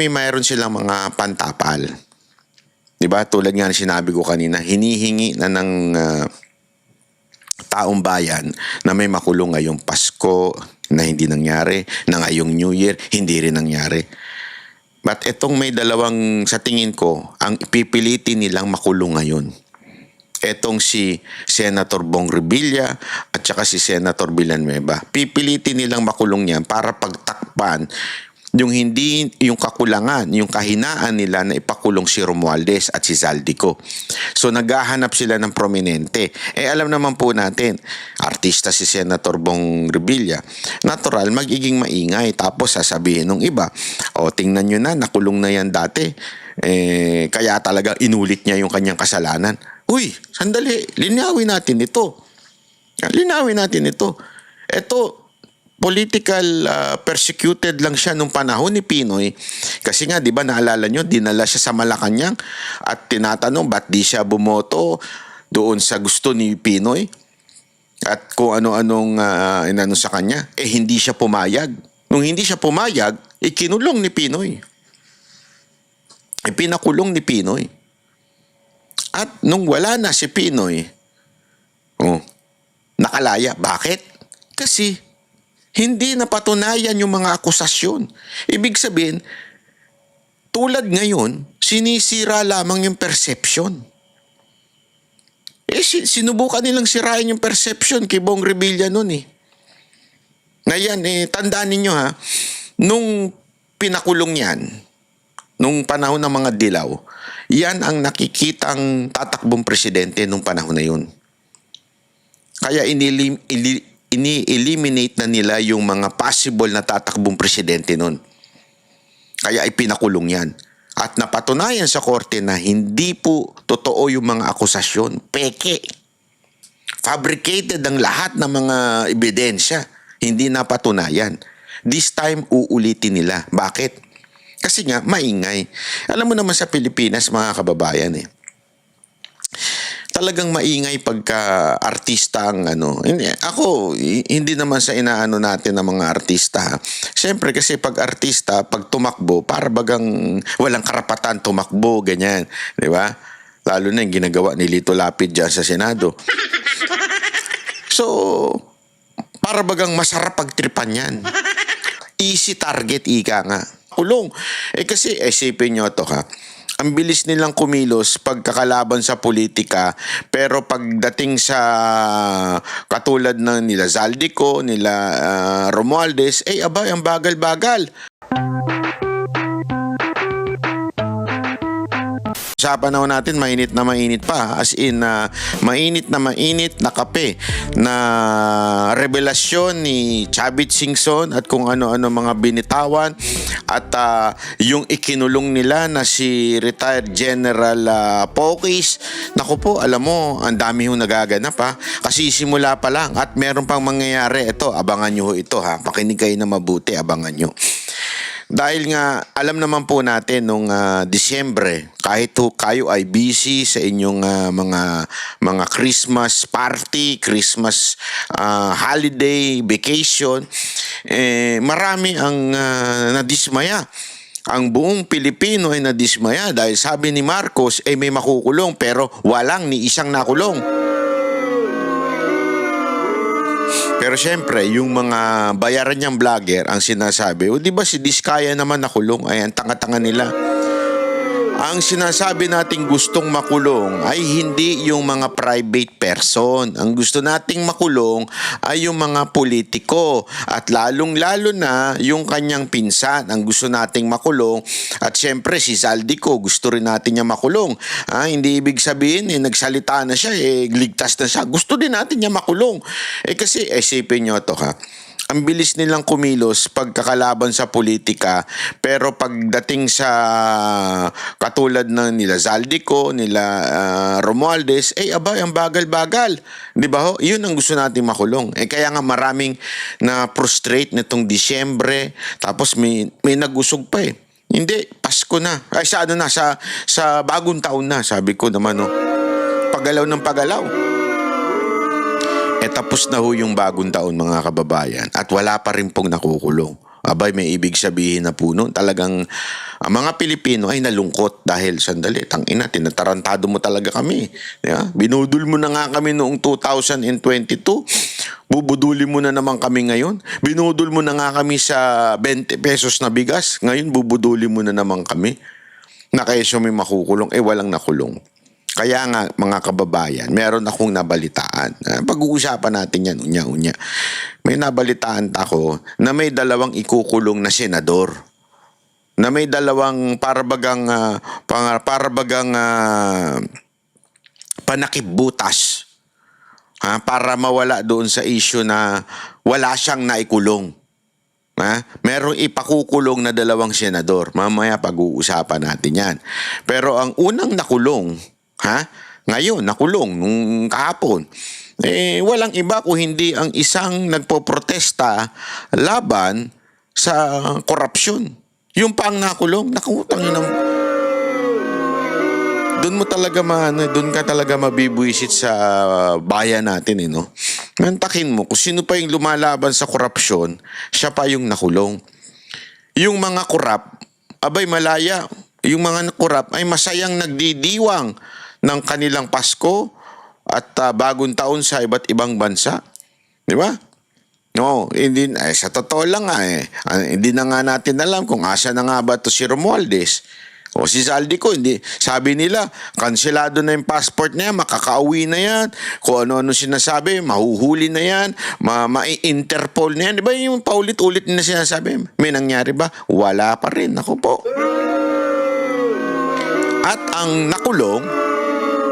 mayroon silang mga pantapal. 'Di ba? Tulad nga ng sinabi ko kanina, hinihingi na ng taong bayan na may makulong ngayong Pasko na hindi nangyari, na ngayong New Year hindi rin nangyari. But itong may dalawang, sa tingin ko, ang ipipilitin nilang makulong ngayon. Etong si Senator Bong Revilla at saka si Senator Villanueva. Pipilitin nilang makulong yan para pagtakpan yung kakulangan, yung kahinaan nila na ipakulong si Romualdez at si Zaldico. So naghahanap sila ng prominente. Alam naman po natin, artista si Senator Bong Revilla. Natural, magiging maingay. Tapos sasabihin ng iba, tingnan nyo na, nakulong na yan dati. Kaya talaga inulit niya yung kanyang kasalanan. Uy, sandali, linawin natin ito. Ito, political persecuted lang siya nung panahon ni Pinoy. Kasi nga, di ba, naalala nyo, dinala siya sa Malacanang at tinatanong, ba't di siya bumoto doon sa gusto ni Pinoy? At kung ano-anong inano sa kanya, hindi siya pumayag. Nung hindi siya pumayag, ikinulong ni Pinoy. Pinakulong ni Pinoy. At nung wala na si Pinoy, nakalaya. Bakit? Kasi hindi napatunayan yung mga akusasyon. Ibig sabihin, tulad ngayon, sinisira lamang yung perception. Sinubukan nilang sirain yung perception kay Bong Revilla noon . Ngayon, tandaan ninyo nung pinakulong yan, nung panahon ng mga dilaw, yan ang nakikitang tatakbong presidente nung panahon na yun. Kaya ini-eliminate na nila yung mga possible na tatakbong presidente nun. Kaya ipinakulong yan. At napatunayan sa korte na hindi po totoo yung mga akusasyon. Peke. Fabricated ang lahat ng mga ebidensya. Hindi napatunayan. This time, uulitin nila. Bakit? Kasi nga, maingay. Alam mo naman sa Pilipinas, mga kababayan talagang maingay pagka artista ang Ako, hindi naman sa inaano natin ng mga artista. Siyempre kasi pag artista, pag tumakbo, para bagang walang karapatan tumakbo, ganyan. Di ba? Lalo na yung ginagawa ni Lito Lapid dyan sa Senado. So, para bagang masarap pagtripan yan. Easy target, ika nga. Kulong. Kasi, isipin nyo ito ang bilis nilang kumilos pagkakalaban sa politika, pero pagdating sa katulad ng nila Zaldico, nila Romualdez, abay, ang bagal-bagal. Sa panahon natin, mainit na mainit pa. As in, mainit na kape na revelasyon ni Chavit Singson at kung ano-ano mga binitawan. At yung ikinulong nila na si retired General Pokis. Naku po, alam mo, ang dami yung nagaganap Kasi simula pa lang at meron pang mangyayari. Ito, abangan nyo ito Pakinig kayo na mabuti, abangan nyo. Dahil nga, alam naman po natin nung Disyembre, kahit kayo ay busy sa inyong mga Christmas party, Christmas holiday, vacation, marami ang nadismaya. Ang buong Pilipino ay nadismaya dahil sabi ni Marcos, may makukulong pero walang ni isang nakulong. Pero syempre, yung mga bayaran niyang vlogger ang sinasabi, di ba si Diskaya naman nakulong? Ayan, tanga-tanga nila. Ang sinasabi nating gustong makulong ay hindi yung mga private person. Ang gusto nating makulong ay yung mga politiko. At lalong-lalo na yung kanyang pinsan ang gusto nating makulong. At syempre si Zaldico gusto rin natin niya makulong. Hindi ibig sabihin nagsalita na siya, ligtas na siya. Gusto din natin niya makulong. Kasi isipin nyo ito ang bilis nilang kumilos pagkakalaban sa politika, pero pagdating sa katulad ng nila Zaldico, nila Romualdez, abay, ang bagal-bagal. Di ba ho? Yun ang gusto natin makulong. Kaya nga maraming na-frustrate nitong Disyembre, tapos may nag-usog pa Hindi, Pasko na. Sa bagong taon na, sabi ko naman pagalaw ng pagalaw. Tapos na yung bagong taon, mga kababayan, at wala pa rin pong nakukulong. Abay, may ibig sabihin na po nun. Talagang ang mga Pilipino ay nalungkot dahil sandali, tangina, tinatarantado mo talaga kami. Yeah? Binudol mo na nga kami noong 2022. Bubuduli mo na naman kami ngayon. Binudol mo na nga kami sa 20 pesos na bigas. Ngayon, bubuduli mo na naman kami. Na kayo may makukulong, walang nakulong. Kaya nga, mga kababayan, meron akong nabalitaan. Pag-uusapan natin yan, unya-unya. May nabalitaan ako na may dalawang ikukulong na senador. Na may dalawang parabagang panakipbutas. Para mawala doon sa issue na wala siyang naikulong. Merong ipakukulong na dalawang senador. Mamaya pag-uusapan natin yan. Pero ang unang nakulong, ngayon, nakulong nung kahapon. Walang iba kung hindi ang isang nagpoprotesta laban sa korupsyon. Yung pang nakulong, nakutang yun ang... Doon ka talaga mabibwisit sa bayan natin, no? Mantakin mo, kung sino pa yung lumalaban sa korupsyon, siya pa yung nakulong. Yung mga korap, abay malaya. Yung mga korap ay masayang nagdidiwang ng kanilang Pasko at bagong taon sa iba't ibang bansa. Di ba? No, hindi, sa totoo lang hindi na nga natin alam kung asa na nga ba to si Romualdez. O si Zaldico, hindi. Sabi nila, kanselado na yung passport na yan, makakauwi na yan. Kung ano-ano sinasabi, mahuhuli na yan, ma-Interpol na yan. Di ba yung paulit-ulit na sinasabi? May nangyari ba? Wala pa rin. Ako po. At ang nakulong,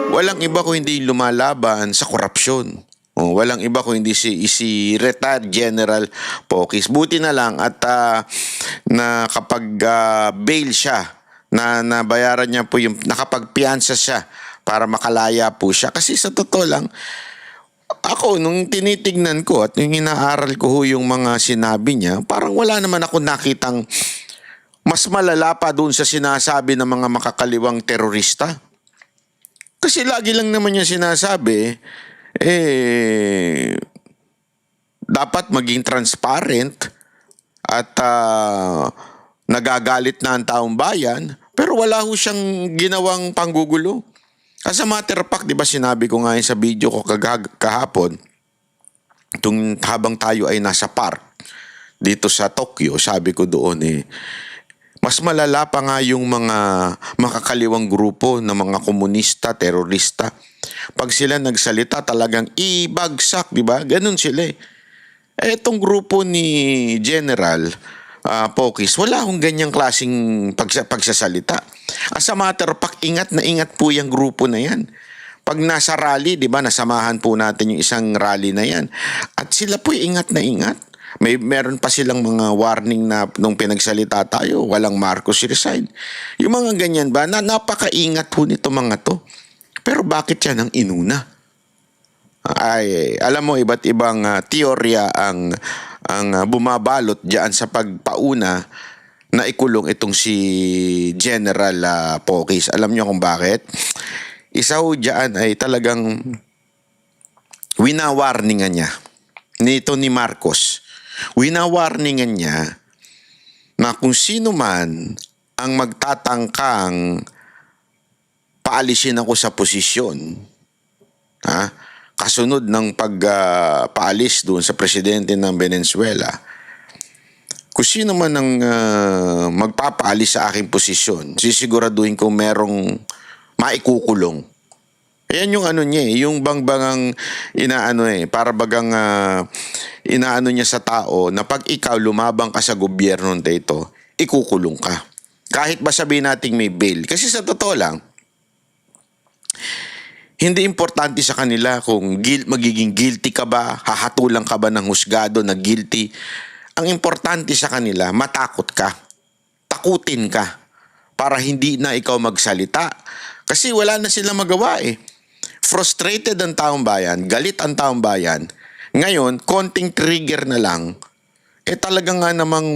walang iba kung hindi lumalaban sa korupsyon. Walang iba kung hindi si retired General Pocis. Buti na lang at na kapag bail siya, na nabayaran niya po yung nakapagpiyansa siya para makalaya po siya. Kasi sa totoo lang, ako nung tinitignan ko at yung inaaral ko yung mga sinabi niya, parang wala naman ako nakitang mas malala pa doon sa sinasabi ng mga makakaliwang terorista. Kasi lagi lang naman niya sinasabi, dapat maging transparent at nagagalit na ang taong bayan, pero wala ho siyang ginawang panggugulo. As a matter of fact, di ba sinabi ko nga sa video ko kahapon, habang tayo ay nasa park dito sa Tokyo, sabi ko doon mas malala pa nga yung mga makakaliwang grupo ng mga komunista, terorista. Pag sila nagsalita, talagang ibagsak, di ba? Ganun sila Etong grupo ni General Pocis, wala akong ganyang klaseng pagsasalita. As a matter of fact, ingat na ingat po yung grupo na yan. Pag nasa rally, di ba, nasamahan po natin yung isang rally na yan. At sila po ingat na ingat. Meron pa silang mga warning na nung pinagsalita tayo, walang Marcos resign. Yung mga ganyan ba, napakaingat po nito mga to. Pero bakit yan ang inuna? Alam mo, iba't ibang teorya ang bumabalot diyan sa pagpauna na ikulong itong si General Pocis. Alam niyo kung bakit? Isa ho diyan ay talagang winawarningan niya nito ni Marcos. Winawarningan niya na kung sino man ang magtatangkang paalisin ako sa posisyon, kasunod ng pagpaalis doon sa presidente ng Venezuela, kung sino man ang magpapaalis sa aking posisyon, sisiguraduhin ko merong maikukulong. Ayan yung niya yung bangbangang para bagang inaano niya sa tao na pag ikaw lumabang ka sa gobyerno nito, ikukulong ka. Kahit ba sabihin nating may bail. Kasi sa totoo lang, hindi importante sa kanila kung magiging guilty ka ba, hahatulan ka ba ng husgado na guilty. Ang importante sa kanila, matakot ka. Takutin ka para hindi na ikaw magsalita. Kasi wala na silang magawa Frustrated ang taong bayan, galit ang taong bayan. Ngayon, konting trigger na lang, talaga nga namang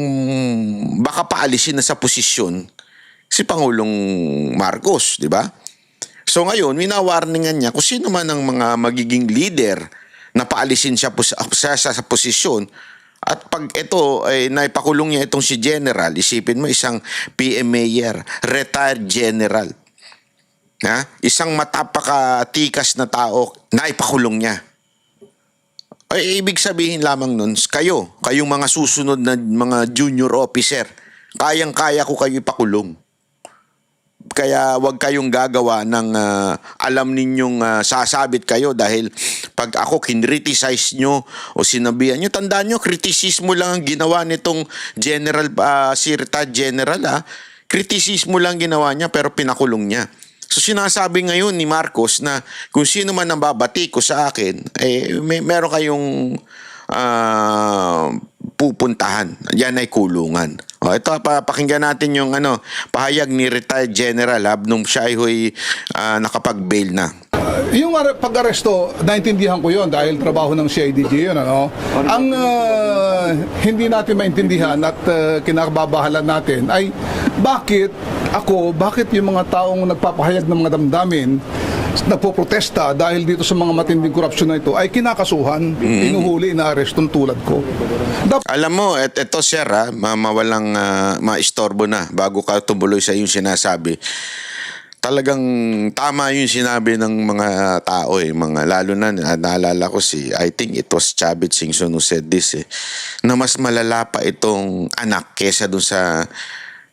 baka paalisin na sa posisyon si Pangulong Marcos, di ba? So ngayon, winawarningan niya kung sino man ang mga magiging leader na paalisin siya sa posisyon, At pag ito ay naipakulong niya itong si General, isipin mo isang PM Mayor, retired general. Ha? Isang matapakatikas na tao, naipakulong niya. Ay, ibig sabihin lamang nun, kayong mga susunod na mga junior officer, kayang-kaya ko kayo ipakulong. Kaya wag kayong gagawa ng alam ninyong sasabit kayo dahil pag ako kinriticize nyo o sinabihan nyo, tandaan nyo, kritisismo lang ang ginawa nitong general, si retired general, kritisismo lang ginawa niya pero pinakulong niya. So sinasabi ngayon ni Marcos na kung sino man ang babati ko sa akin, meron kayong pupuntahan. Yan ay kulungan. O, ito, pakinggan natin yung pahayag ni retired general nung siya ay nakapag-bail na. Yung pag-aresto, naintindihan ko yon dahil trabaho ng CIDG yun. Ang hindi natin maintindihan at kinakababahalan natin ay bakit yung mga taong nagpapahayag ng mga damdamin nagpoprotesta dahil dito sa mga matinding korupsyon na ito ay kinakasuhan, inuhuli, inaareston tulad ko. Alam mo, ito sir, mawalang maistorbo na bago ka tumuloy sa iyong sinasabi. Talagang tama yung sinabi ng mga tao lalo na naalala ko I think it was Chavit Singson who said this na mas malala pa itong anak kesa dun sa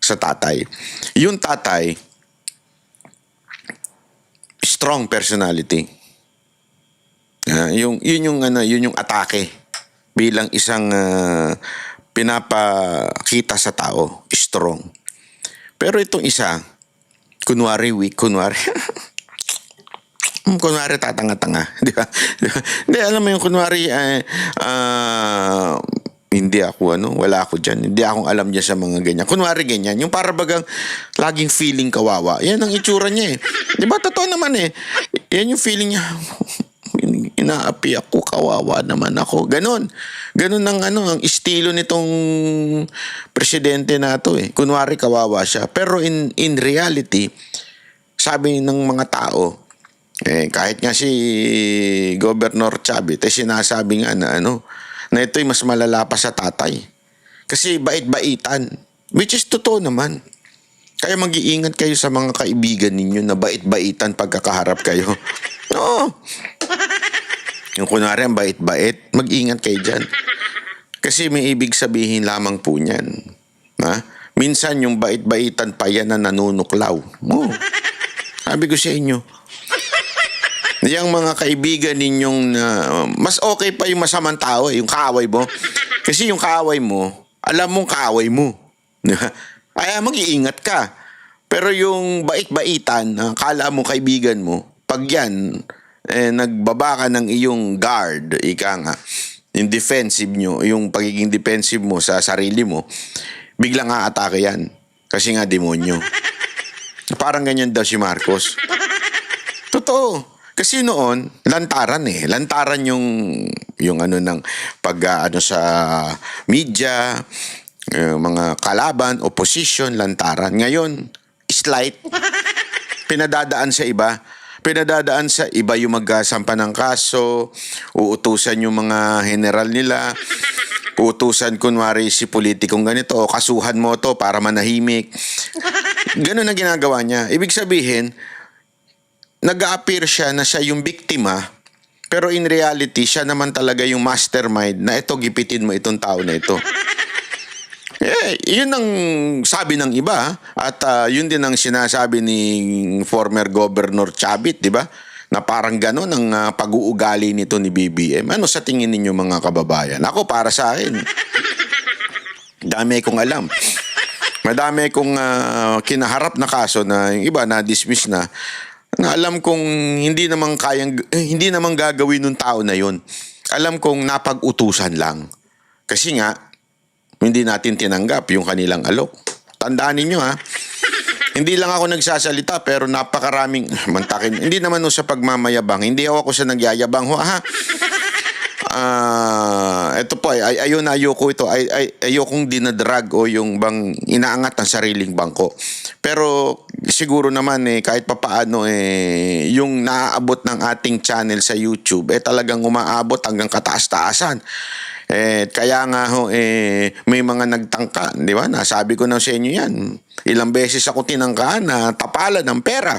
tatay. Yung tatay, strong personality. Yun yung atake bilang isang pinapakita sa tao, strong. Pero itong isa, kunwari weak, kunwari tatanga-tanga, di ba? Hindi, alam mo yung kunwari hindi ako wala ako dyan. Hindi akong alam dyan sa mga ganyan. Kunwari ganyan. Yung para bagang laging feeling kawawa. Yan ang itsura niya Di ba? Totoo naman Yan yung feeling niya. Inaapi ako, kawawa naman ako. Ganon. Ganon ang estilo nitong presidente na to Kunwari kawawa siya. Pero in reality, sabi ng mga tao, kahit nga si Governor Chavit, sinasabi nga na ito'y mas malala pa sa tatay. Kasi bait-baitan. Which is totoo naman. Kaya mag-iingat kayo sa mga kaibigan ninyo na bait-baitan pagkakaharap kayo. Oo. Yung kunwari ang bait-bait, mag-ingat kayo dyan. Kasi may ibig sabihin lamang po niyan. Minsan yung bait-baitan pa yan na nanunuklaw. Oo. Sabi ko sa inyo, yung mga kaibigan ninyong mas okay pa yung masamang tao yung kaaway mo. Kasi yung kaaway mo, alam mong kaaway mo. Kaya mag-iingat ka. Pero yung bait-baitan, kala mo kaibigan mo, pag yan, nagbaba ka ng iyong guard, yung defensive nyo, yung pagiging defensive mo sa sarili mo, biglang aatake yan. Kasi nga demonyo. Parang ganyan daw si Marcos. Totoo. Kasi noon, lantaran Lantaran yung ng pag sa media, mga kalaban, opposition, lantaran. Ngayon, slight. Pinadadaan sa iba. Pinadadaan sa iba yung magsampa ng kaso, uutusan yung mga general nila, uutusan kunwari si politikong ganito, o kasuhan mo to para manahimik. Ganun ang ginagawa niya. Ibig sabihin, nag-a-appear siya na siya yung biktima, pero in reality, siya naman talaga yung mastermind na ito, gipitin mo itong tao na ito. Yun ang sabi ng iba, at yun din ang sinasabi ni former Governor Chavit, di ba? Na parang gano'n ang pag-uugali nito ni BBM. Ano sa tingin ninyo mga kababayan? Ako, para sa akin, dami kong alam. Madami kong kinaharap na kaso na yung iba na-dismiss na alam kong hindi naman gagawin ng tao na yun. Alam kong napag-utusan lang. Kasi nga, hindi natin tinanggap yung kanilang alok. Tandaan ninyo hindi lang ako nagsasalita pero napakaraming mantakin. Hindi naman sa pagmamayabang. Hindi ako sa nagyayabang. Ito po ayoko ito. Ayokong dinadrag o yung bang inaangat ng sariling bangko. Pero siguro naman kahit papaano yung naaabot ng ating channel sa YouTube talagang umaabot hanggang kataas-taasan. Kaya nga ho, may mga nagtangka, di ba? Nasabi ko na sa inyo yan. Ilang beses ako tinangkaan na tapalan ng pera.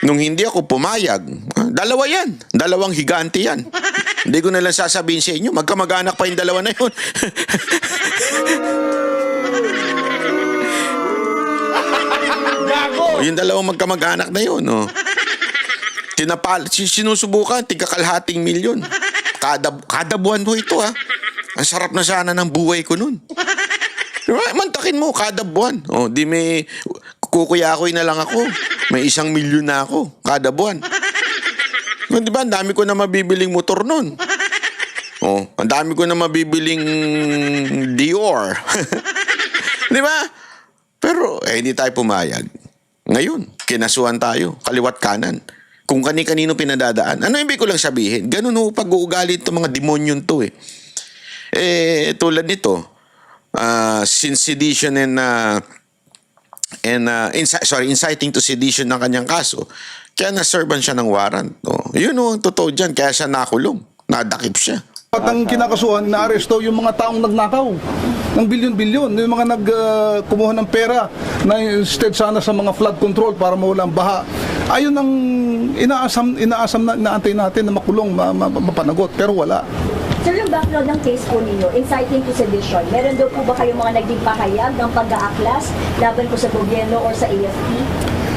Nung hindi ako pumayag, dalawa yan. Dalawang higante yan. Hindi ko na lang sasabihin sa inyo, magkamag-anak pa yung dalawa na yun. Yung dalawang magkamag-anak na yun, sinusubukan, tigkakalahating milyon. Kada buwan ho ito, ha. Ang sarap na sana ng buhay ko nun. Diba? Mantakin mo, kada buwan. Di may, kukuyakoy na lang ako. May 1 milyon na ako, kada buwan. Diba, ang dami ko na mabibiling motor nun. Ang dami ko na mabibiling Dior. Diba? Pero, hindi tayo pumayag. Ngayon, kinasuhan tayo, kaliwat kanan. Kung kani-kanino pinadadaan. Ano ibig ko lang sabihin? Ganun ho pag-uugali itong mga demonyon to tulad nito, since sedition inciting to sedition ng kanyang kaso, kaya na-serban siya ng warrant. Yun ho ang totoo dyan, kaya siya nakulong. Nadakip siya. At ang kinakasuhan, na-aresto yung mga taong nagnakaw ng bilyon-bilyon, yung mga kumuha ng pera na instead sana sa mga flood control para mawalang baha. Ayun ang inaasam na inaantay natin na makulong, mapanagot, pero wala. Sir, yung background ng case po ninyo, inciting to sedition, meron daw po ba kayong mga naging pahayag ng pag-aaklas laban po sa gobyerno or sa AFP?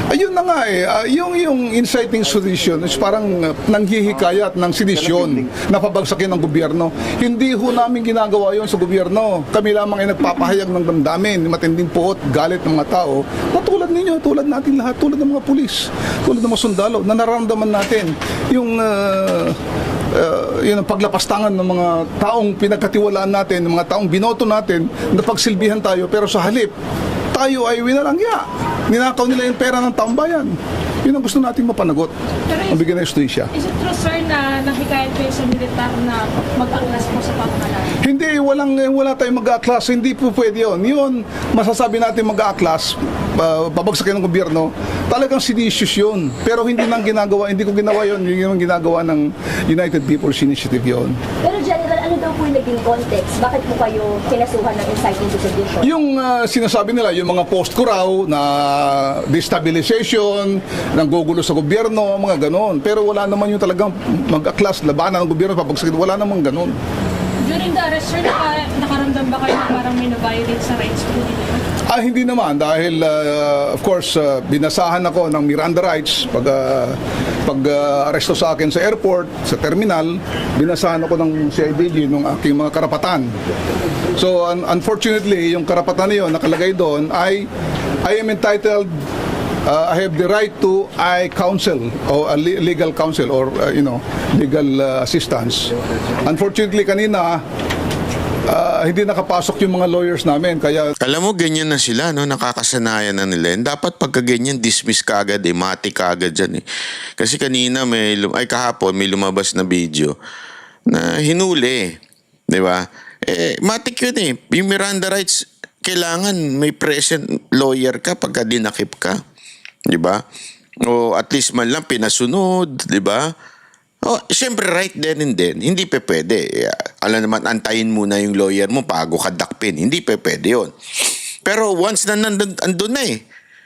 Ayun na nga yung inciting sedition is parang nanghihikayat ng sedisyon na pabagsakin ng gobyerno. Hindi ho namin ginagawa yon sa gobyerno. Kami lamang ay nagpapahayag ng damdamin, matinding puot, galit ng mga tao. Tulad ninyo, tulad natin lahat, tulad ng mga pulis, tulad ng mga sundalo, na nararamdaman natin yung yun ang paglapastangan ng mga taong pinagkatiwalaan natin, ng mga taong binoto natin, na pagsilbihan tayo, pero sa halip, tayo ay winalangya. Ninakaw nila yung pera ng taong bayan. Yun ang gusto natin mapanagot. Ang bigyan ng justisya. Is it true, sir, na nakikayat kayo sa militar na mag-aklas po sa pamamalaan? Hindi, wala tayong mag-aaklas. Hindi po pwede yun. Yun, masasabi natin mag-aaklas, babagsakin ng gobyerno, talagang seditious yun. Pero hindi ko ginawa yun. Yun ang ginagawa ng United People's Initiative yun. Pero General, ano daw po yung naging context? Bakit po kayo kinasuhan ng inciting to sedition? Yung sinasabi nila, yung mga post ko raw na destabilization, ng gugulo sa gobyerno, mga ganon. Pero wala naman yung talagang mag-aklas, labanan ng gobyerno, papagsakin, wala naman ganon. During the arrest, sir, nakaramdam ba kayo na parang may na-violate sa rights po ninyo? Hindi naman dahil of course binasahan ako ng Miranda rights pag aresto sa akin sa airport, sa terminal, binasahan ako ng CIDG ng aking mga karapatan. So unfortunately, yung karapatan na yun nakalagay doon ay I am entitled I have the right to counsel or legal counsel or legal assistance. Unfortunately kanina hindi nakapasok yung mga lawyers namin kaya Alam mo, ganyan na sila, nakakasanayan na nila. Dapat pagka ganyan, dismiss ka agad, mati ka agad dyan. Kasi kanina, kahapon, may lumabas na video na hinuli. Di ba? Matik yun Yung Miranda rights, kailangan may present lawyer ka pagka dinakip ka. Di ba? O at least man lang pinasunod, di ba? Siyempre right then and then, hindi pwede. Alam naman, antayin muna yung lawyer mo bago ka dakpin. Hindi pwede yun. Pero once na andun na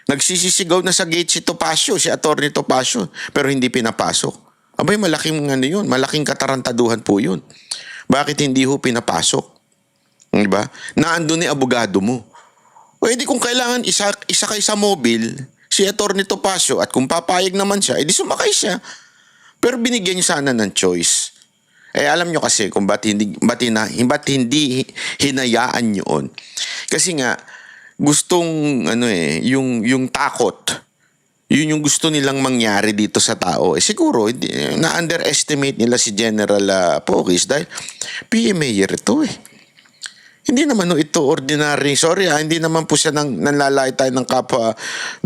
nagsisisigaw na sa gate si Topacio, si Atty. Topacio, pero hindi pinapasok. Abay, malaking yun, malaking katarantaduhan po yun. Bakit hindi ho pinapasok? Di ba? Naandun ni abogado mo. Pwede kung kailangan isa kay sa mobile, si Atty. Topacio, at kung papayag naman siya, edi sumakay siya. Pero binigyan niyo sana ng choice. Alam niyo kasi kung ba't hindi hinayaan yun. Kasi nga, gustong, yung takot, yun yung gusto nilang mangyari dito sa tao. Siguro, na-underestimate nila si General Pocis dahil PMA ito Hindi naman ito ordinary. Sorry hindi naman po siya nanlalait tayo ng kapwa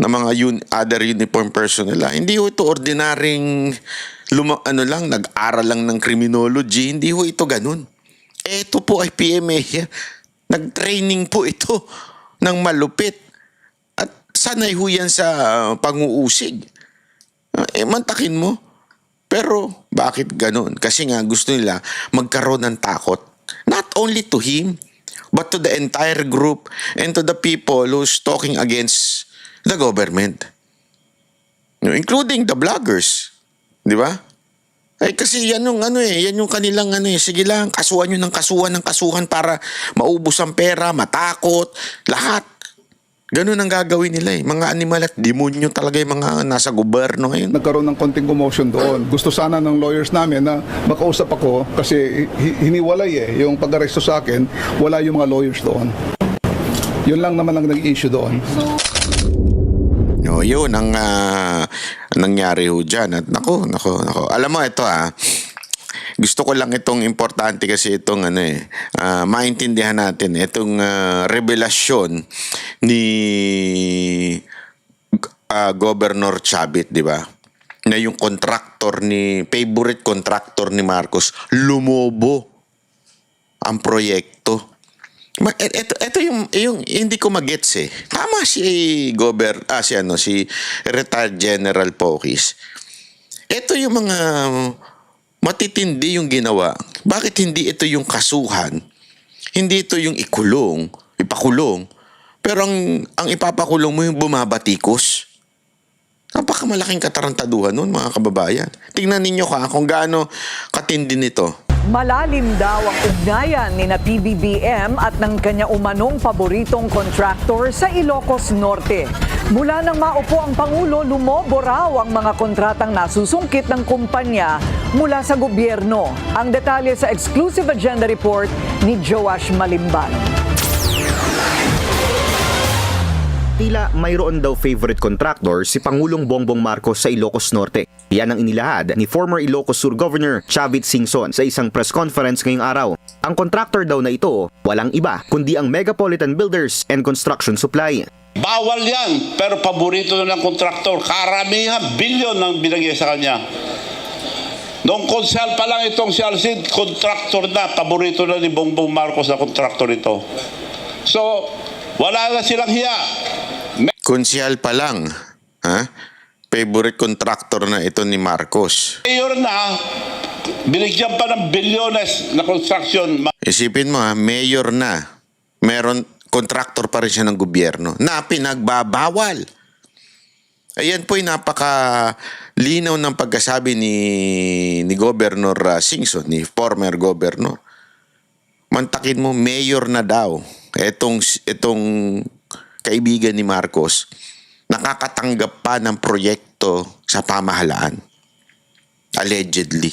ng mga other uniform personnel. Hindi ito ordinaryong nag-aral lang ng criminology. Hindi ito ganun. Ito po ay PMA. Nag-training po ito ng malupit. At sanay ho yan sa panguusig. Mantakin mo. Pero bakit ganun? Kasi nga gusto nila magkaroon ng takot not only to him, but to the entire group and to the people who's talking against the government. Including the vloggers. Di ba? Eh kasi yan yung yan yung kanilang sige lang, kasuhan nyo ng kasuhan para maubos ang pera, matakot, lahat. Ganun ang gagawin nila eh. Mga animal at demonyo talaga yung mga nasa gobyerno ngayon. Nagkaroon ng konting commotion doon. Gusto sana ng lawyers namin na makausap ako kasi hiniwalay yung pag-aresto sa akin, wala yung mga lawyers doon. Yun lang naman ang nag-issue doon. No, yun ang nangyari ho dyan. At nako. Alam mo, ito gusto ko lang itong importante kasi itong maintindihan natin itong revelasyon ni Governor Chavit, di ba? Na yung favorite contractor ni Marcos, lumobo ang proyekto. Ito yung hindi ko magets eh. Tama si retired General Pocis. Ito yung mga matitindi yung ginawa. Bakit hindi ito yung kasuhan? Hindi ito yung ipakulong. Pero ang ipapakulong mo yung bumabatikos. Napakamalaking katarantaduhan nun, mga kababayan. Tingnan ninyo kung gaano katindi nito. Malalim daw ang ugnayan ni na PBBM at ng kanya umanong paboritong contractor sa Ilocos Norte. Mula nang maupo ang Pangulo, lumobo raw ang mga kontratang nasusungkit ng kumpanya mula sa gobyerno. Ang detalye sa exclusive agenda report ni Joash Malimban. Tila mayroon daw favorite contractor si Pangulong Bongbong Marcos sa Ilocos Norte. Yan ang inilahad ni former Ilocos Sur Governor Chavit Singson sa isang press conference ngayong araw. Ang contractor daw na ito, walang iba kundi ang Megapolitan Builders and Construction Supply. Bawal yan, pero paborito na ng kontraktor. Karamihan, bilyon ang binigay sa kanya. Noong konsyal pa lang itong si Alcid, kontraktor na, paborito na ni Bongbong Marcos na kontraktor ito. So, wala na silang hiya. Konsyal pa lang, favorite contractor na ito ni Marcos. Mayor na, binigyan pa ng bilyones na construction. Isipin mo mayor na, meron contractor pa rin siya ng gobyerno na pinagbabawal. Ayan po'y napakalinaw ng pagkasabi ni Governor Singson, ni former governor. Mantakin mo, mayor na daw. Itong kaibigan ni Marcos, nakakatanggap pa ng proyekto sa pamahalaan. Allegedly.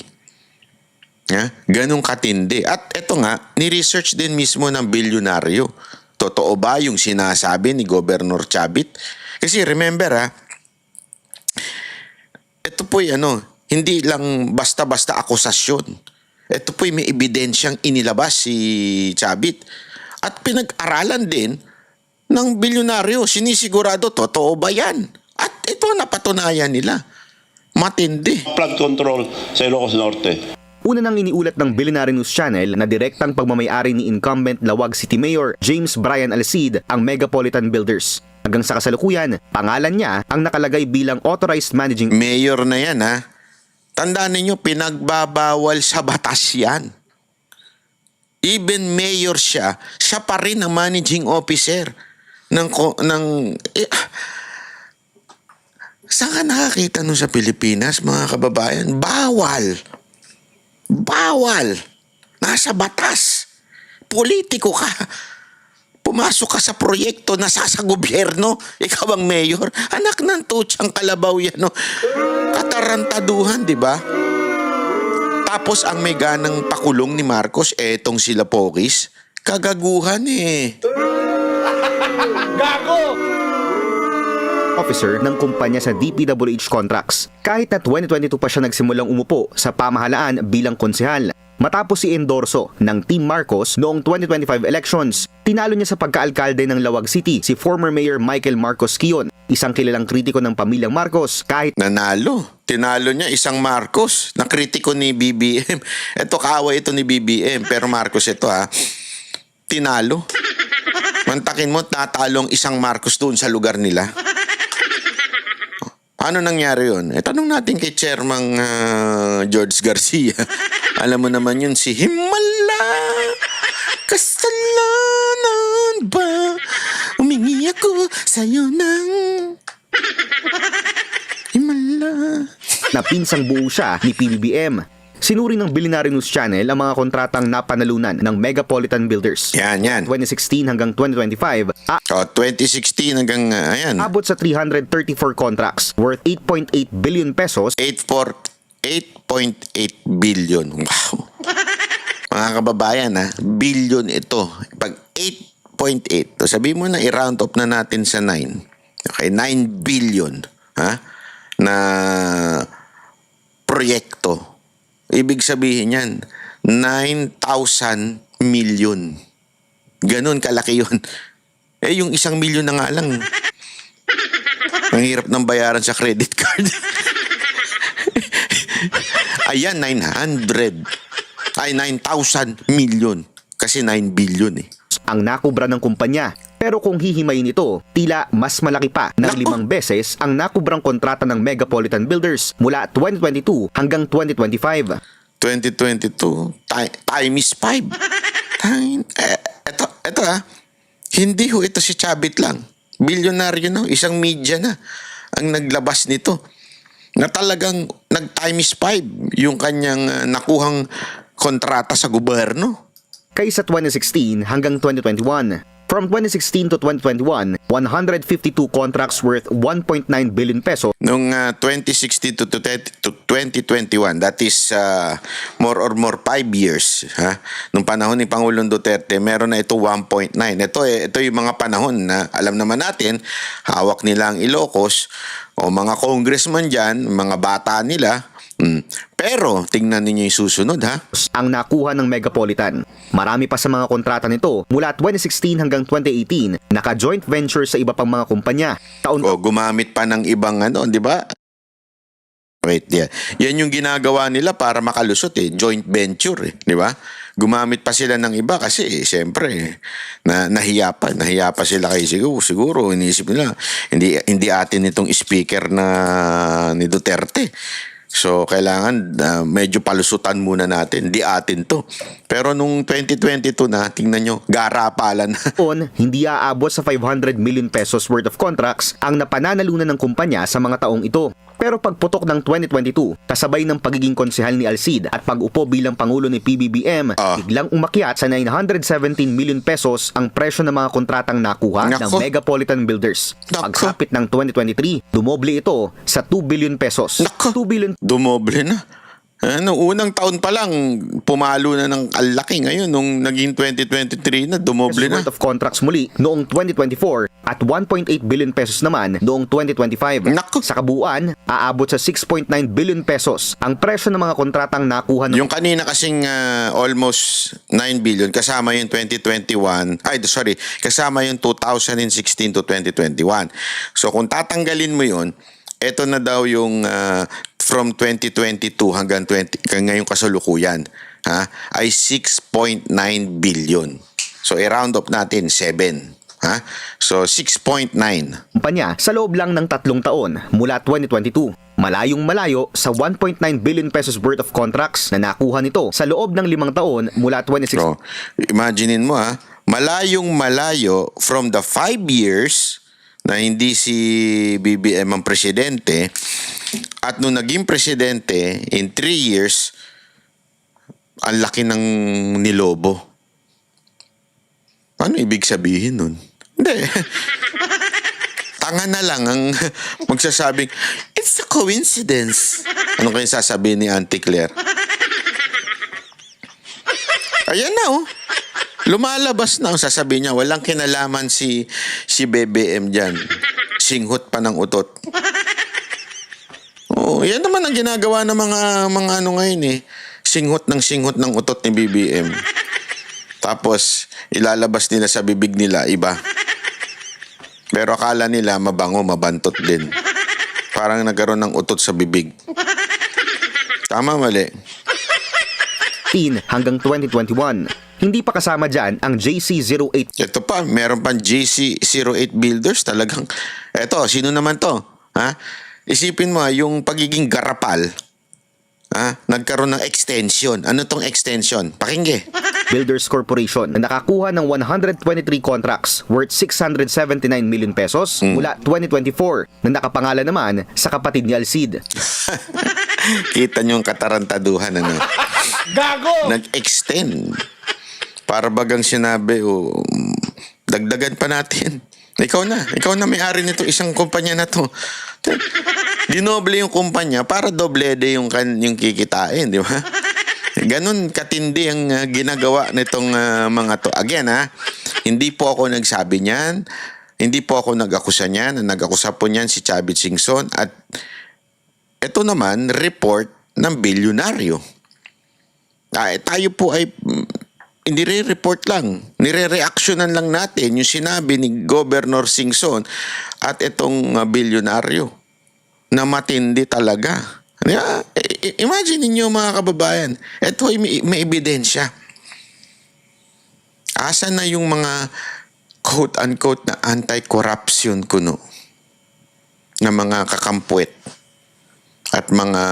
Ganong katindi. At ito nga, ni-research din mismo ng bilyonaryo. Totoo ba yung sinasabi ni Governor Chavit? Kasi remember ito po'y hindi lang basta-basta akusasyon. Ito po'y may ebidensyang inilabas si Chavit. At pinag-aralan din ng bilyonaryo. Sinisigurado, totoo ba yan? At ito napatunayan nila. Matindi. Flood control sa Ilocos Norte. Una nang iniulat ng Billionaire News Channel na direktang pagmamayari ni incumbent Lawag City Mayor James Brian Alcid ang Megapolitan Builders. Hanggang sa kasalukuyan, pangalan niya ang nakalagay bilang authorized managing mayor na yan Tandaan ninyo, pinagbabawal sa batas yan. Even mayor siya pa rin ang managing officer saan ka nakakita nun sa Pilipinas, mga kababayan? Bawal. Nasa batas. Politiko ka. Pumasok ka sa proyekto, nasa gobyerno, ikaw ang mayor. Anak ng tutsang kalabaw yan. Katarantaduhan, di ba? Tapos ang may ganang pakulong ni Marcos, etong sila Pocis, kagaguhan officer ng kumpanya sa DPWH Contracts. Kahit na 2022 pa siya nagsimulang umupo sa pamahalaan bilang konsehal. Matapos si endorso ng Team Marcos noong 2025 elections, tinalo niya sa pagkaalkalde ng Lawag City si former Mayor Michael Marcos Quion, isang kilalang kritiko ng pamilyang Marcos. Kahit tinalo niya isang Marcos na kritiko ni BBM. Ito kaaway ito ni BBM, pero Marcos ito tinalo. Mantakin mo, natalong isang Marcos doon sa lugar nila. Ano nangyari yun? Tanong natin kay Chairman George Garcia. Alam mo naman yun, si Himala. Kasalanan ba? Umingi ako sa'yo ng himala. na pinsang buo siya ni PBBM. Sinuri ng Billionaire News Channel ang mga kontratang napanalunan ng Megapolitan Builders. Yan. 2016 hanggang 2025, 2016 hanggang, ayan, abot sa 334 contracts worth 8.8 billion pesos 8.8 billion. Wow. Mga kababayan, billion ito. Pag 8.8, sabihin mo na i-round up na natin sa 9. Okay, 9 billion na proyekto. Ibig sabihin yan, 9,000 million. Ganun kalaki yun. Yung 1 million na nga lang. Ang hirap ng bayaran sa credit card. Ayan, 900 million. Kasi 9 billion ang nakubra ng kumpanya. Pero kung hihimayin ito, tila mas malaki pa ng 5 beses ang nakubrang kontrata ng Megapolitan Builders mula 2022 hanggang 2025. 2022 times 5. Ito hindi ho ito si Chabit lang. Bilyonaryo na, isang media na ang naglabas nito. Na talagang nag-times 5 yung kanyang nakuhang kontrata sa gobyerno. Kaysa 2016 hanggang 2021. From 2016 to 2021, 152 contracts worth 1.9 billion pesos. Nung 2016 to 2021, that is more 5 years. Nung panahon ni Pangulong Duterte, meron na ito 1.9. Ito yung mga panahon na alam naman natin, hawak nila ang Ilocos o mga congressman dyan, mga bata nila. Pero tingnan niyo yung susunod Ang nakuha ng Megapolitan. Marami pa sa mga kontrata nito mula 2016 hanggang 2018, naka-joint venture sa iba pang mga kumpanya. Gumamit pa ng ibang di ba? Wait, yan yung ginagawa nila para makalusot joint venture di ba? Gumamit pa sila ng iba kasi siyempre nahiya pa sila kay siguro iniisip nila hindi atin itong speaker na ni Duterte. So, kailangan medyo palusutan muna natin. Di atin to. Pero nung 2022 na, tingnan nyo, garapalan na. Hindi aabot sa 500 million pesos worth of contracts ang napananalunan ng kumpanya sa mga taong ito. Pero pagputok ng 2022, kasabay ng pagiging konsehal ni Alcid at pag-upo bilang Pangulo ni PBBM, biglang umakyat sa 917 million pesos ang presyo ng mga kontratang nakuha ng Megapolitan Builders. Pagsapit ng 2023, dumoble ito sa 2 billion pesos. 2 billion. Dumoble na. Noong unang taon pa lang, pumalo na ng alaki. Ngayon, nung naging 2023 na, dumoble na. Worth of contracts muli noong 2024 at 1.8 billion pesos naman noong 2025. Sa kabuuan, aabot sa 6.9 billion pesos ang presyo ng mga kontratang nakuha ng... Yung kanina kasing almost 9 billion, kasama yung 2021, kasama yung 2016 to 2021. So kung tatanggalin mo yun, ito na daw yung from 2022 hanggang ngayong kasalukuyan ay 6.9 billion. So i-round up natin 7. So 6.9. Kumpanya sa loob lang ng 3 taon mula 2022. Malayong malayo sa 1.9 billion pesos worth of contracts na nakuha nito sa loob ng 5 taon mula 2016. So imaginein mo malayong malayo from the 5 years na hindi si BBM ang presidente at nung naging presidente in 3 years ang laki ng nilobo. Ano ibig sabihin nun? Hindi. Tanga na lang ang magsasabing it's a coincidence. Ano kayo sasabihin ni Auntie Claire? Ayan na lumalabas na. Sasabihin niya, walang kinalaman si BBM dyan. Singhot pa ng utot. Yan naman ang ginagawa ng mga ngayon Singhot ng utot ni BBM. Tapos, ilalabas nila sa bibig nila, iba. Pero akala nila mabango, mabantot din. Parang nagkaroon ng utot sa bibig. Tama, mali. Hanggang 2021. Hindi pa kasama dyan ang JC08. Ito pa, meron pang JC08 Builders. Talagang, sino naman to? Isipin mo yung pagiging garapal nagkaroon ng extension. Ano tong extension? Pakingge. Builders Corporation na nakakuha ng 123 contracts worth 679 million pesos mula 2024 na nakapangalan naman sa kapatid ni Alcid. Kita nyo yung katarantaduhan, ano? Gago! Nag-extend. Para bagang sinabi, dagdagan pa natin. Ikaw na may-ari nito isang kumpanya na to. Dinoble yung kumpanya para doblede yung kikitain, di ba? Ganun katindi ang ginagawa nitong mga to. Again, hindi po ako nagsabi niyan. Hindi po ako nag-akusa niyan. Nag-akusa po niyan si Chavit Singson. At ito naman, report ng bilyonaryo. Tayo po ay nire-report lang. Nire-reactionan lang natin yung sinabi ni Governor Singson at itong bilyonaryo na matindi talaga. Imagine ninyo mga kababayan, ito ay may ebidensya. Asa na yung mga quote-unquote na anti-corruption kuno na mga kakampwet at mga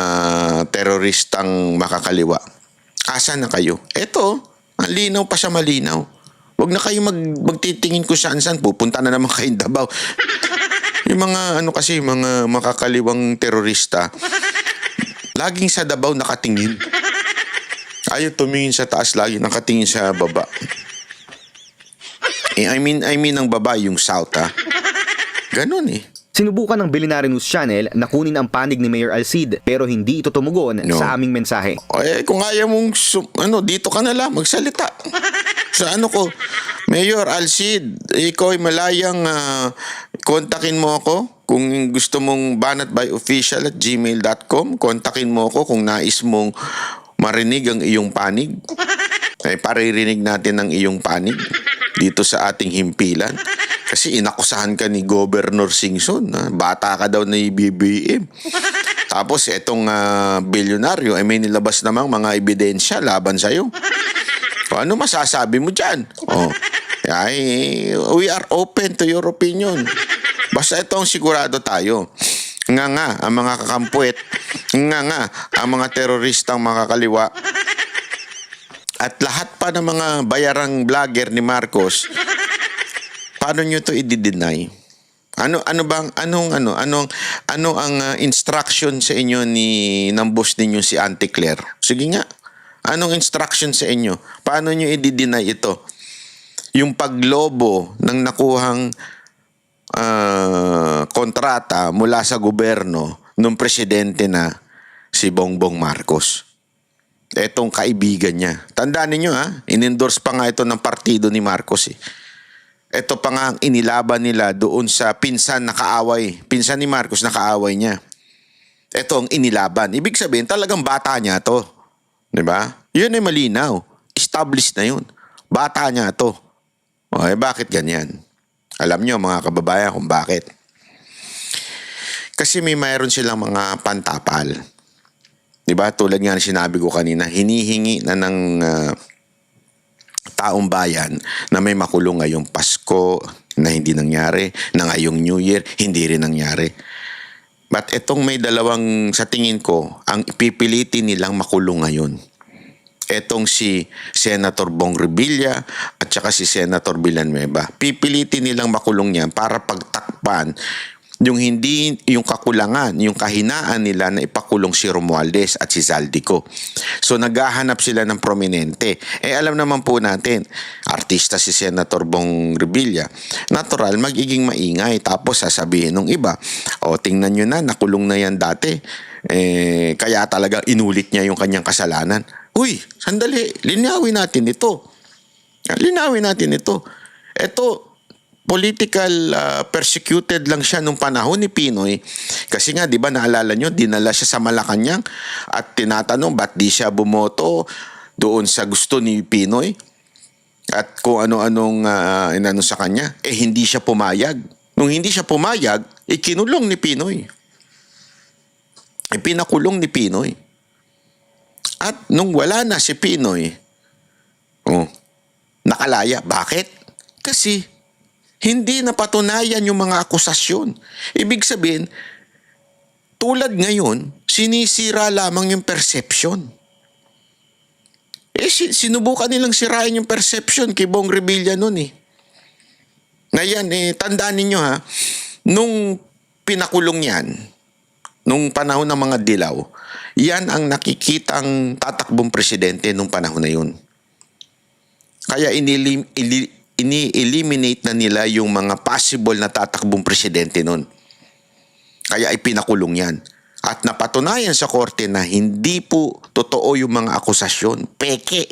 teroristang makakaliwa? Asa na kayo? Ito, ang linaw pa siya malinaw. Huwag na kayo magtitingin kung saan-saan. Pupunta na naman kayo Davao. Yung mga mga makakaliwang terorista, laging sa Davao nakatingin. Ayaw tumingin sa taas, lagi nakatingin sa baba. I mean ang baba, yung south, Ganun eh. Sinubukan ng Billionaire News Channel na kunin ang panig ni Mayor Alcid pero hindi ito tumugon sa aming mensahe. Kung ayaw mong, dito ka na lang, magsalita. Sa ko, Mayor Alcid, ikaw ay malayang kontakin mo ako. Kung gusto mong banatbyofficial@gmail.com, kontakin mo ako kung nais mong marinig ang iyong panig. Paririnig natin ang iyong panig dito sa ating himpilan. Kasi inakusahan ka ni Governor Singson. Bata ka daw na BBM. Tapos itong bilyonaryo ay may nilabas namang mga ebidensya laban sa'yo. Ano masasabi mo dyan? We are open to your opinion. Basta itong sigurado tayo. Nga ang mga kakampuet. Nga ang mga teroristang makakaliwa. At lahat pa ng mga bayarang vlogger ni Marcos, paano nyo to i-deny? Ano ang instruction sa inyo ng boss ninyo si Auntie Claire? Sige nga. Anong instruction sa inyo? Paano nyo i-deny ito? Yung paglobo ng nakuhang kontrata mula sa gobyerno nung presidente na si Bongbong Marcos. Etong kaibigan niya. Tandaan ninyo in-endorse pa nga ito ng partido ni Marcos eh. Ito pa nga ang inilaban nila doon sa pinsan na kaaway. Pinsan ni Marcos na kaaway niya. Ito ang inilaban. Ibig sabihin, talagang bata niya to. Diba? Yun ay malinaw. Established na yun. Bata niya to. Bakit ganyan? Alam niyo mga kababayan kung bakit. Kasi mayroon silang mga pantapal. Diba? Tulad nga na sinabi ko kanina, hinihingi na ng taong bayan na may makulong ngayong Pasko na hindi nangyari, na ngayong New Year, hindi rin nangyari. But itong may dalawang, sa tingin ko, ang ipipilitin nilang makulong ngayon. Etong si Senator Bong Revilla at saka si Senator Villanueva. Pipilitin nilang makulong niyan para pagtakpan yung kakulangan, yung kahinaan nila na ipakulong si Romualdez at si Zaldico. So naghahanap sila ng prominente. Alam naman po natin, artista si Senator Bong Revilla. Natural, magiging maingay. Tapos sasabihin ng iba, tingnan nyo na, nakulong na yan dati. Kaya talaga inulit niya yung kanyang kasalanan. Uy, sandali, linawin natin ito. Ito, political persecuted lang siya nung panahon ni Pinoy. Kasi nga, di ba, naalala nyo, dinala siya sa Malacanang at tinatanong, ba't di siya bumoto doon sa gusto ni Pinoy? At kung ano-anong inano sa kanya, hindi siya pumayag. Nung hindi siya pumayag, kinulong ni Pinoy. Pinakulong ni Pinoy. At nung wala na si Pinoy, nakalaya. Bakit? Kasi hindi napatunayan yung mga akusasyon. Ibig sabihin, tulad ngayon, sinisira lamang yung perception. Sinubukan nilang sirain yung perception kay Bong Revilla noon eh. Ngayon, tandaan ninyo ha, nung pinakulong yan, nung panahon ng mga dilaw, yan ang nakikitang tatakbong presidente nung panahon na yun. Kaya ini-eliminate na nila yung mga possible na tatakbong presidente nun. Kaya ipinakulong yan. At napatunayan sa korte na hindi po totoo yung mga akusasyon. Peke.